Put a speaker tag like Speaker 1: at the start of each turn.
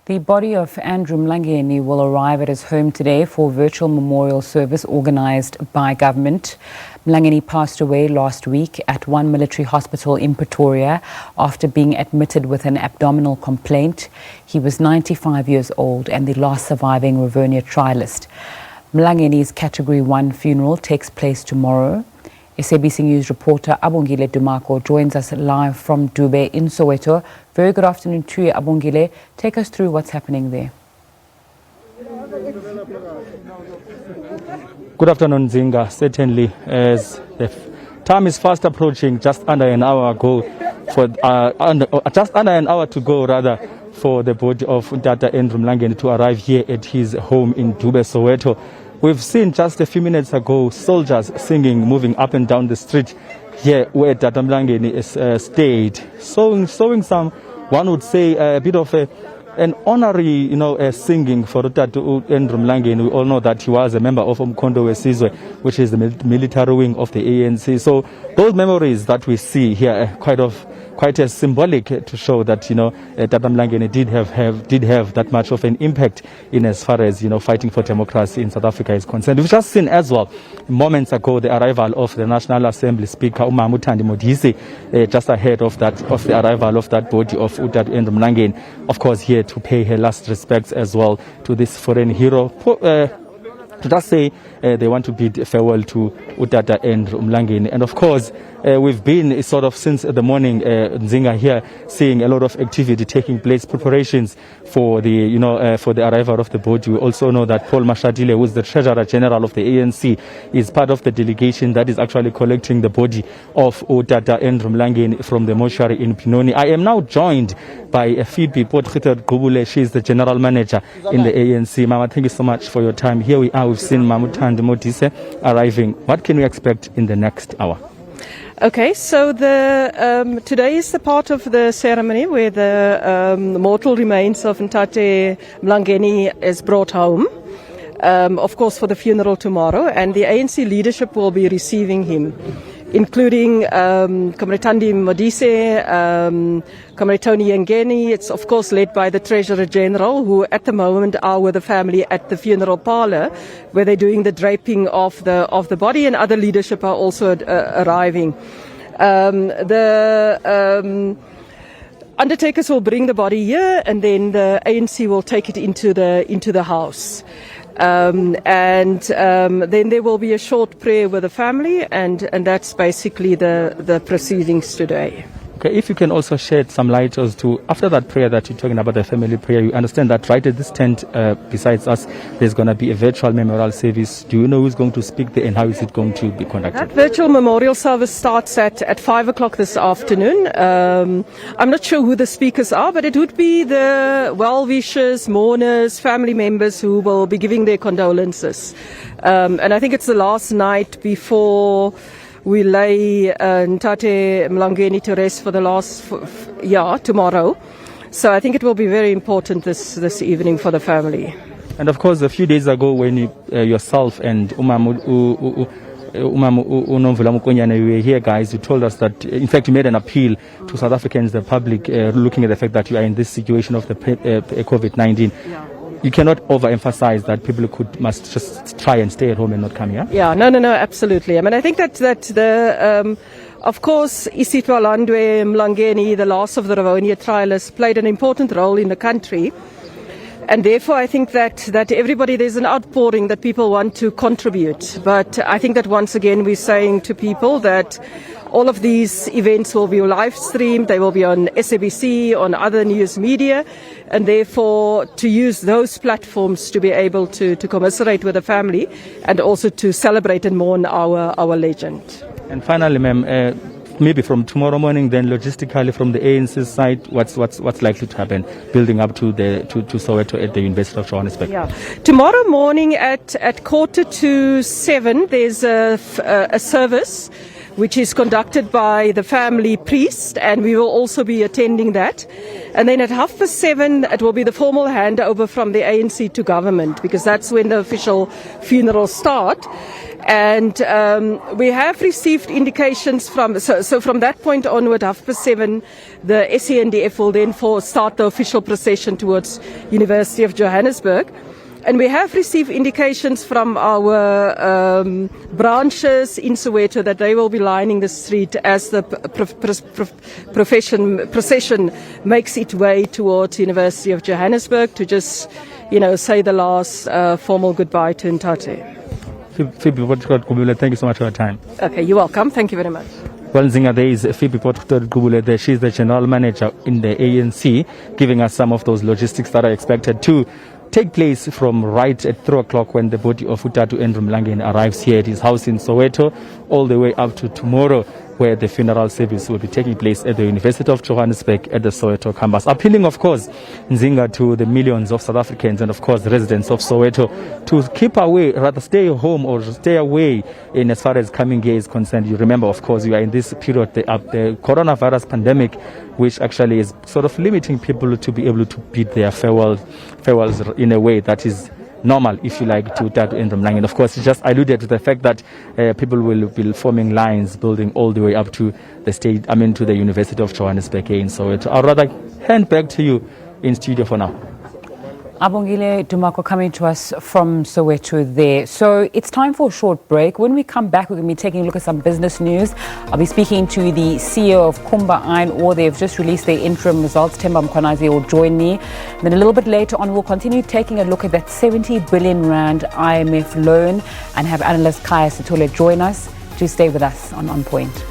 Speaker 1: The body of Andrew Mlangeni will arrive at his home today for a virtual memorial service organised by government. Mlangeni passed away last week at one military hospital in Pretoria after being admitted with an abdominal complaint. He was 95 years old and the last surviving Rivonia Trialist. Mlangeni's Category 1 funeral takes place tomorrow. SABC News reporter Abongile Dumako joins us live from Dube in Soweto. Very good afternoon to you, Abongile. Take us through what's happening there.
Speaker 2: Good afternoon, Zinga. Certainly, as the time is fast approaching, just under an hour to go for the body of Dr. Andrew Mlangeni to arrive here at his home in Dube, Soweto. We've seen just a few minutes ago soldiers singing, moving up and down the street here where Dr. Mlangeni is stayed, showing some, one would say, a bit of an honorary, singing for Dr. Andrew Mlangeni. We all know that he was a member of Umkhonto Wesizwe, which is the military wing of the ANC. So those memories that we see here are quite as symbolic to show that Dr. Mlangeni did have that much of an impact in as far as fighting for democracy in South Africa is concerned. We've just seen as well moments ago the arrival of the National Assembly Speaker Thandi Modise, just ahead of the arrival of that body of Dr. Andrew Mlangeni, of course here to pay her last respects as well to this foreign hero. To just say they want to bid farewell to Dr. Andrew Mlangeni. And of course, we've been sort of since the morning, Nzinga here, seeing a lot of activity taking place, preparations for the arrival of the body. We also know that Paul Mashatile, who is the Treasurer General of the ANC, is part of the delegation that is actually collecting the body of Dr. Andrew Mlangeni from the mortuary in Pinoni. I am now joined by Phoebe Potgieter Gubule. She is the General Manager in the ANC. Mama, thank you so much for your time. Here we are. We've seen Thandi Modise arriving. What can we expect in the next hour?
Speaker 3: Okay, so today is the part of the ceremony where the mortal remains of Ntate Mlangeni is brought home, of course for the funeral tomorrow, and the ANC leadership will be receiving him, including Comrade Thandi Modise, Comrade Tony Ngeni. It's of course led by the Treasurer General, who at the moment are with the family at the funeral parlour, where they're doing the draping of the body, and other leadership are also arriving. The undertakers will bring the body here, and then the ANC will take it into the house. Then there will be a short prayer with the family, and that's basically the proceedings today.
Speaker 2: Okay, if you can also shed some light as to, after that prayer that you're talking about, the family prayer, you understand that right at this tent, besides us, there's going to be a virtual memorial service. Do you know who's going to speak there and how is it going to be conducted?
Speaker 3: That virtual memorial service starts at 5 o'clock this afternoon. I'm not sure who the speakers are, but it would be the well-wishers, mourners, family members who will be giving their condolences. And I think it's the last night before we lay Ntate Mlangeni to rest for the tomorrow. So I think it will be very important this evening for the family.
Speaker 2: And of course, a few days ago when yourself and Unomvula Mukonyane were here, guys, you told us that, in fact, you made an appeal to South Africans, the public, looking at the fact that you are in this situation of the COVID-19. Yeah. You cannot overemphasize that people must just try and stay at home and not come here.
Speaker 3: Yeah, no, absolutely. I mean, I think that the of course, Isitwa Landwe Mlangeni, the last of the Rivonia Trialist, played an important role in the country. And therefore, I think that everybody, there's an outpouring that people want to contribute. But I think that once again, we're saying to people that all of these events will be live streamed. They will be on SABC, on other news media. And therefore, to use those platforms to be able to commiserate with the family and also to celebrate and mourn our legend.
Speaker 2: And finally, ma'am, maybe from tomorrow morning, then logistically from the ANC side, what's likely to happen, building up to Soweto at the University of Johannesburg?
Speaker 3: Yeah, tomorrow morning at 6:45, there's a service which is conducted by the family priest, and we will also be attending that. And then at 7:30, it will be the formal handover from the ANC to government, because that's when the official funerals start. And we have received indications so from that point onward, 7:30, the SANDF will then start the official procession towards University of Johannesburg. And we have received indications from our branches in Soweto that they will be lining the street as the procession makes its way towards University of Johannesburg to just, say the last formal goodbye to Ntate.
Speaker 2: Phoebe Potgubule, thank you so much for your time.
Speaker 3: Okay, you're welcome. Thank you very much.
Speaker 2: Well, Nzinga, there is Phoebe Potgubule there. She's the general manager in the ANC, giving us some of those logistics that are expected to take place from right at 3 o'clock when the body of Utatu Andrew Mlangeni arrives here at his house in Soweto, all the way up to tomorrow, where the funeral service will be taking place at the University of Johannesburg at the Soweto campus. Appealing, of course, Nzinga, to the millions of South Africans and, of course, the residents of Soweto to keep away, rather stay home or stay away in as far as coming here is concerned. You remember, of course, we are in this period, the coronavirus pandemic, which actually is sort of limiting people to be able to bid their farewells in a way that is normal, if you like, to Tatu Andrew Mlangeni. Of course, it just alluded to the fact that people will be forming lines building all the way up to to the University of Johannesburg here in Soweto. I'd rather hand back to you in studio for now.
Speaker 1: Abongile Dumako coming to us from Soweto there. So it's time for a short break. When we come back, we're going to be taking a look at some business news. I'll be speaking to the CEO of Kumba Iron Ore. They've just released their interim results. Themba Mkhwanazi will join me. And then a little bit later on, we'll continue taking a look at that 70 billion rand IMF loan and have analyst Kaya Sitole join us. Do stay with us on Point.